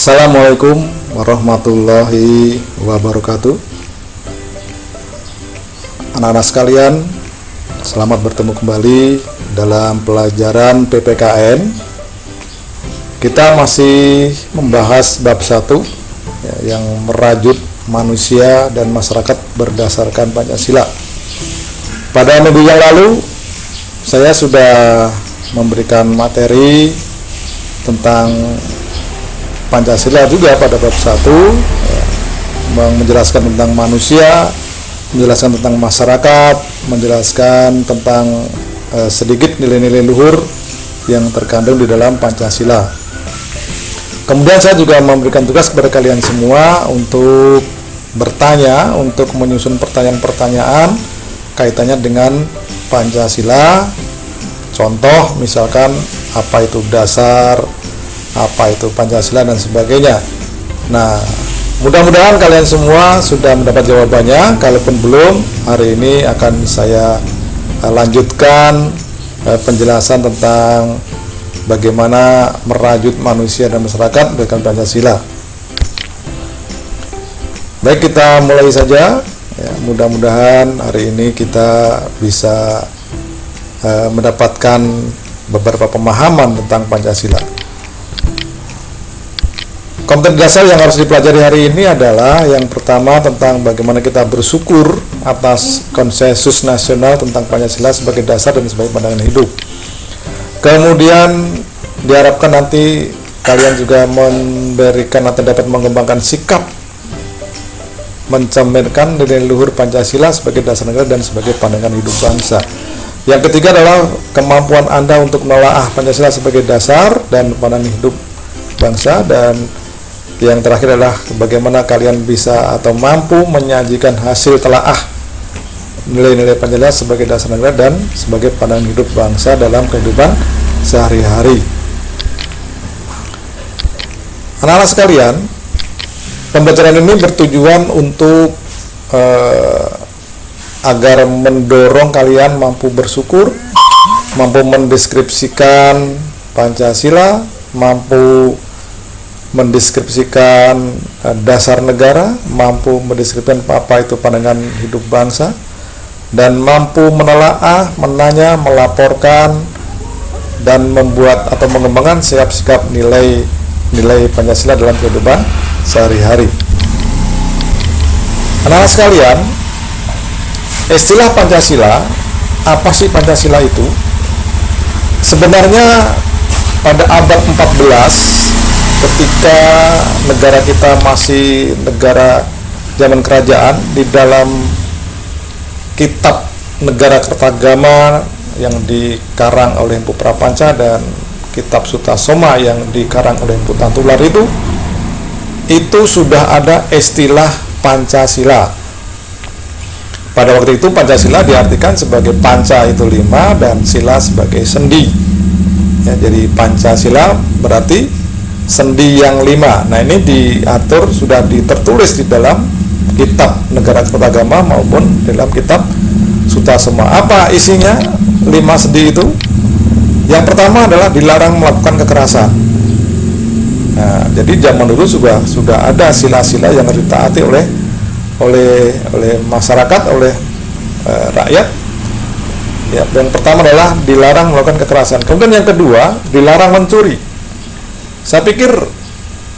Assalamualaikum warahmatullahi wabarakatuh. Anak-anak sekalian, selamat bertemu kembali dalam pelajaran PPKN. Kita masih membahas bab 1 yang merajut manusia dan masyarakat berdasarkan Pancasila. Pada minggu yang lalu saya sudah memberikan materi tentang Pancasila juga pada bab 1, menjelaskan tentang manusia, menjelaskan tentang masyarakat, menjelaskan tentang sedikit nilai-nilai luhur yang terkandung di dalam Pancasila. Kemudian saya juga memberikan tugas kepada kalian semua untuk bertanya, untuk menyusun pertanyaan-pertanyaan kaitannya dengan Pancasila. Contoh misalkan apa itu dasar, apa itu Pancasila dan sebagainya. Nah, mudah-mudahan kalian semua sudah mendapat jawabannya. Kalaupun belum, hari ini akan saya lanjutkan penjelasan tentang bagaimana merajut manusia dan masyarakat dengan Pancasila. Baik, kita mulai saja. Mudah-mudahan hari ini kita bisa mendapatkan beberapa pemahaman tentang Pancasila. Konten dasar yang harus dipelajari hari ini adalah yang pertama tentang bagaimana kita bersyukur atas konsensus nasional tentang Pancasila sebagai dasar dan sebagai pandangan hidup. Kemudian diharapkan nanti kalian juga memberikan atau dapat mengembangkan sikap mencerminkan nilai luhur Pancasila sebagai dasar negara dan sebagai pandangan hidup bangsa. Yang ketiga adalah kemampuan Anda untuk menelaah Pancasila sebagai dasar dan pandangan hidup bangsa, dan yang terakhir adalah bagaimana kalian bisa atau mampu menyajikan hasil telaah nilai-nilai Pancasila sebagai dasar negara dan sebagai pandangan hidup bangsa dalam kehidupan sehari-hari. Anak-anak sekalian, pembelajaran ini bertujuan untuk agar mendorong kalian mampu bersyukur, mampu mendeskripsikan Pancasila, mampu mendeskripsikan dasar negara, mampu mendeskripsikan apa itu pandangan hidup bangsa, dan mampu menelaah, menanya, melaporkan, dan membuat atau mengembangkan sikap-sikap nilai Pancasila dalam kehidupan sehari-hari. Anak-anak sekalian, istilah Pancasila, apa sih Pancasila itu? Sebenarnya pada abad 14, ketika negara kita masih negara zaman kerajaan, di dalam kitab Negara Kertagama yang dikarang oleh Empu Prapanca dan kitab Sutasoma yang dikarang oleh Empu Tantular itu sudah ada istilah Pancasila. Pada waktu itu Pancasila diartikan sebagai panca itu 5 dan sila sebagai sendi. Ya, jadi Pancasila berarti sendi yang 5. Nah, ini diatur, sudah tertulis di dalam kitab Negara Kertagama maupun dalam kitab Sutasoma. Apa isinya 5 sendi itu? Yang pertama adalah dilarang melakukan kekerasan. Nah, jadi zaman dulu sudah ada sila-sila yang harus ditaati oleh masyarakat, oleh rakyat. Ya, yang pertama adalah dilarang melakukan kekerasan. Kemudian yang kedua, dilarang mencuri. Saya pikir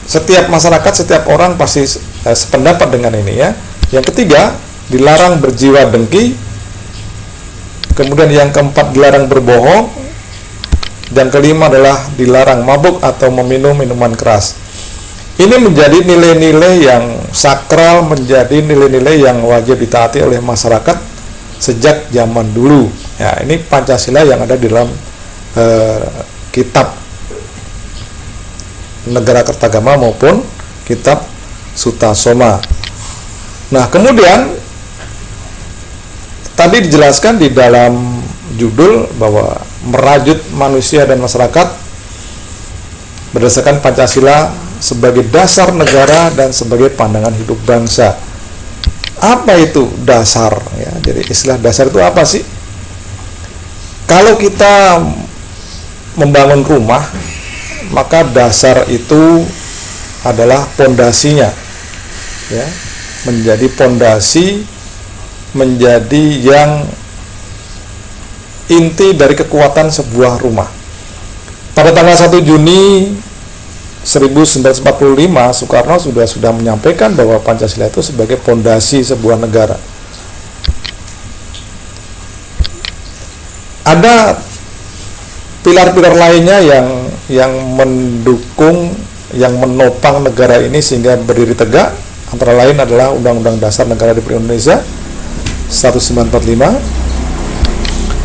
setiap masyarakat, setiap orang pasti sependapat dengan ini ya. Yang ketiga, dilarang berjiwa dengki. Kemudian yang keempat, dilarang berbohong. Dan kelima adalah dilarang mabuk atau meminum minuman keras. Ini menjadi nilai-nilai yang sakral, menjadi nilai-nilai yang wajib ditaati oleh masyarakat sejak zaman dulu. Ya, ini Pancasila yang ada di dalam kitab Negara Kertagama maupun kitab Sutasoma. Nah, kemudian tadi dijelaskan di dalam judul bahwa merajut manusia dan masyarakat berdasarkan Pancasila sebagai dasar negara dan sebagai pandangan hidup bangsa. Apa itu dasar? Ya, jadi istilah dasar itu apa sih? Kalau kita membangun rumah, maka dasar itu adalah pondasinya, ya, menjadi pondasi, menjadi yang inti dari kekuatan sebuah rumah. Pada tanggal 1 Juni 1945, Soekarno sudah menyampaikan bahwa Pancasila itu sebagai pondasi sebuah negara. Ada pilar-pilar lainnya yang mendukung, yang menopang negara ini sehingga berdiri tegak. Antara lain adalah Undang-Undang Dasar Negara Republik Indonesia 1945,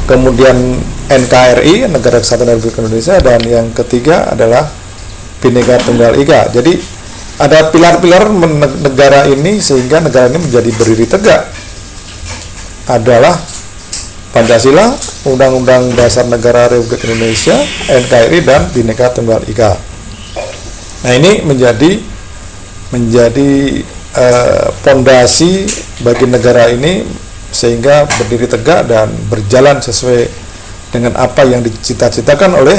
kemudian NKRI, Negara Kesatuan Republik Indonesia, dan yang ketiga adalah Bhinneka Tunggal Ika. Jadi ada pilar-pilar negara ini sehingga negara ini menjadi berdiri tegak, adalah Pancasila, Undang-Undang Dasar Negara Republik Indonesia, NKRI, dan Bhinneka Tunggal Ika. Nah, ini menjadi pondasi bagi negara ini sehingga berdiri tegak dan berjalan sesuai dengan apa yang dicita-citakan oleh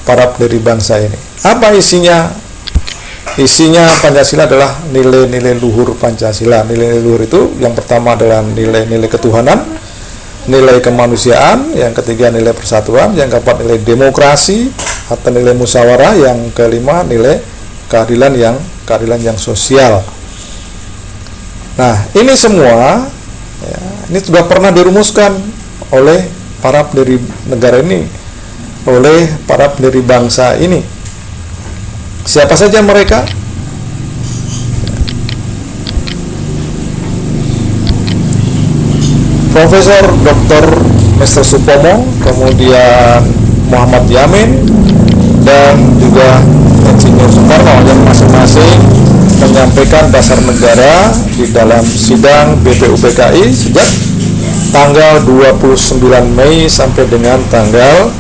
para pendiri bangsa ini. Apa isinya? Isinya Pancasila adalah nilai-nilai luhur Pancasila. Nilai-nilai luhur itu yang pertama adalah nilai-nilai ketuhanan, nilai kemanusiaan, yang ketiga nilai persatuan, yang keempat nilai demokrasi atau nilai musyawarah, yang kelima nilai keadilan yang sosial. Nah, ini semua, ya, ini sudah pernah dirumuskan oleh para pendiri negara ini, oleh para pendiri bangsa ini. Siapa saja mereka? Profesor Dr. Mr. Supomo, kemudian Muhammad Yamin, dan juga Insinyur Soekarno, yang masing-masing menyampaikan dasar negara di dalam sidang BPUPKI sejak tanggal 29 Mei sampai dengan tanggal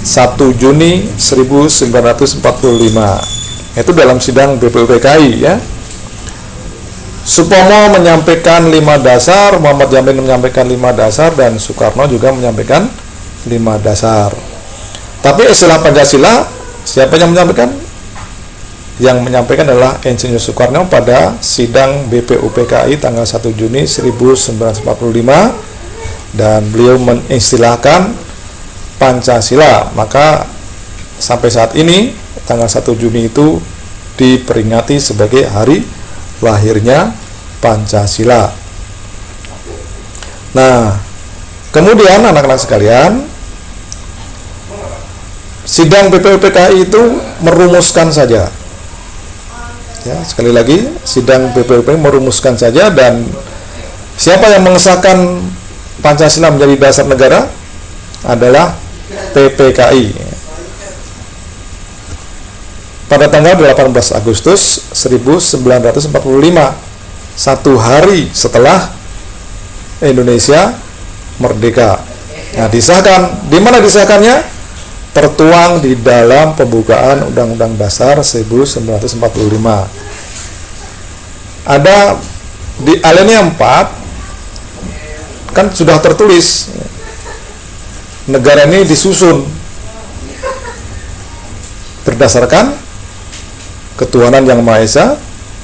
1 Juni 1945. Itu dalam sidang BPUPKI, ya. Supomo menyampaikan 5 dasar, Muhammad Yamin menyampaikan 5 dasar, dan Soekarno juga menyampaikan 5 dasar. Tapi istilah Pancasila, siapa yang menyampaikan? Yang menyampaikan adalah Insinyur Soekarno pada sidang BPUPKI tanggal 1 Juni 1945, dan beliau mengistilahkan Pancasila. Maka sampai saat ini tanggal 1 Juni itu diperingati sebagai hari lahirnya Pancasila. Nah, kemudian anak-anak sekalian, sidang BPUPKI itu merumuskan saja. Ya, sekali lagi, sidang BPUPKI merumuskan saja, dan siapa yang mengesahkan Pancasila menjadi dasar negara adalah PPKI. Pada tanggal 18 Agustus 1945, 1 hari setelah Indonesia merdeka. Nah, disahkan. Di mana disahkannya? Tertuang di dalam pembukaan Undang-Undang Dasar 1945. Ada di alinea 4 kan sudah tertulis negara ini disusun berdasarkan ketuhanan yang Maha Esa,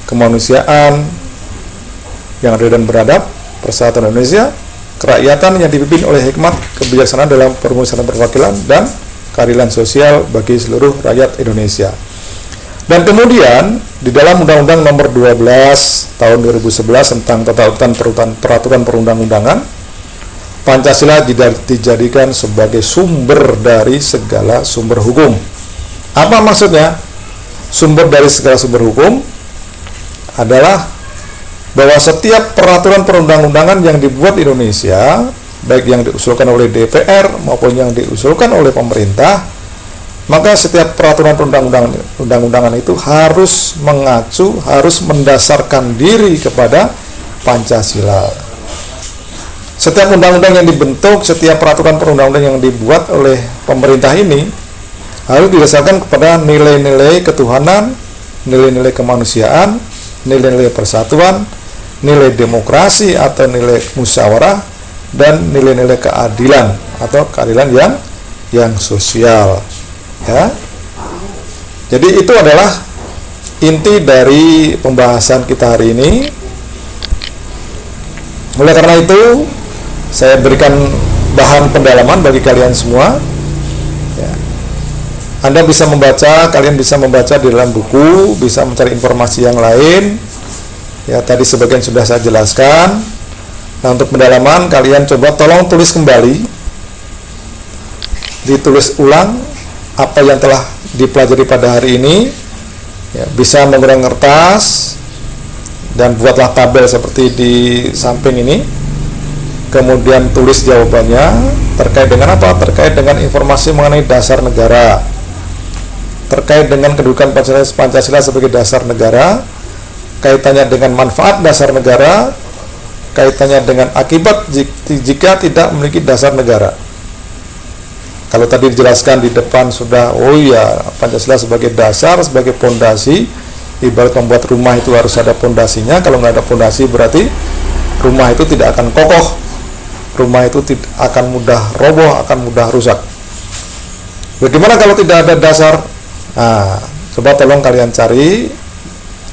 kemanusiaan yang adil dan beradab, persatuan Indonesia, kerakyatan yang dipimpin oleh hikmat kebijaksanaan dalam permusyawaratan perwakilan, dan keadilan sosial bagi seluruh rakyat Indonesia. Dan kemudian di dalam Undang-Undang Nomor 12 Tahun 2011 tentang tata urutan peraturan perundang-undangan, Pancasila dijadikan sebagai sumber dari segala sumber hukum. Apa maksudnya? Sumber dari segala sumber hukum adalah bahwa setiap peraturan perundang-undangan yang dibuat di Indonesia, baik yang diusulkan oleh DPR maupun yang diusulkan oleh pemerintah, maka setiap peraturan perundang-undangan itu harus mengacu, harus mendasarkan diri kepada Pancasila. Setiap undang-undang yang dibentuk, setiap peraturan perundang-undangan yang dibuat oleh pemerintah ini harus didasarkan kepada nilai-nilai ketuhanan, nilai-nilai kemanusiaan, nilai-nilai persatuan, nilai demokrasi atau nilai musyawarah, dan nilai-nilai keadilan atau keadilan yang sosial. Ya. Jadi itu adalah inti dari pembahasan kita hari ini. Oleh karena itu, saya berikan bahan pendalaman bagi kalian semua. Ya. Anda bisa membaca, kalian bisa membaca di dalam buku, bisa mencari informasi yang lain. Ya, tadi sebagian sudah saya jelaskan. Nah, untuk pendalaman kalian coba tolong tulis kembali, ditulis ulang apa yang telah dipelajari pada hari ini. Ya, bisa menggunakan kertas dan buatlah tabel seperti di samping ini. Kemudian tulis jawabannya terkait dengan apa? Terkait dengan informasi mengenai dasar negara, terkait dengan kedudukan Pancasila sebagai dasar negara, kaitannya dengan manfaat dasar negara, kaitannya dengan akibat jika tidak memiliki dasar negara. Kalau tadi dijelaskan di depan sudah, oh iya, Pancasila sebagai dasar, sebagai pondasi, ibarat membuat rumah itu harus ada pondasinya. Kalau nggak ada pondasi berarti rumah itu tidak akan kokoh, rumah itu tidak akan mudah roboh, akan mudah rusak. Bagaimana kalau tidak ada dasar? Nah, coba tolong kalian cari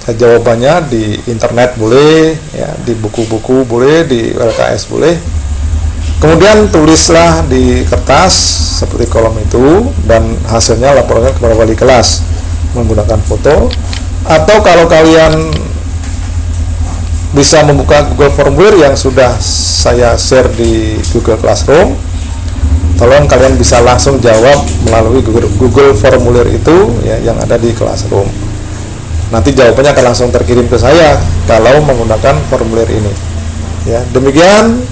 jawabannya di internet boleh, ya, di buku-buku boleh, di LKS boleh. Kemudian tulislah di kertas seperti kolom itu dan hasilnya laporkan kepada wali kelas menggunakan foto. Atau kalau kalian bisa membuka Google Formulir yang sudah saya share di Google Classroom, tolong kalian bisa langsung jawab melalui Google Formulir itu, ya, yang ada di Classroom. Nanti jawabannya akan langsung terkirim ke saya kalau menggunakan formulir ini. Ya, demikian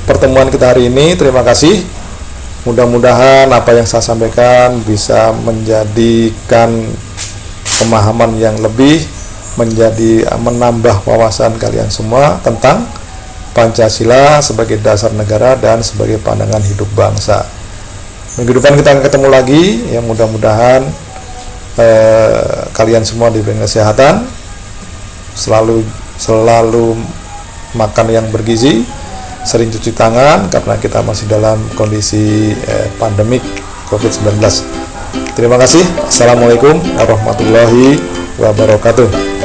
pertemuan kita hari ini. Terima kasih. Mudah-mudahan apa yang saya sampaikan bisa menjadikan pemahaman yang lebih, menambah wawasan kalian semua tentang Pancasila sebagai dasar negara dan sebagai pandangan hidup bangsa. Minggu depan kita akan ketemu lagi. Ya, mudah-mudahan kalian semua diberi kesehatan, selalu makan yang bergizi, sering cuci tangan karena kita masih dalam kondisi pandemik COVID-19. Terima kasih. Assalamualaikum warahmatullahi wabarakatuh.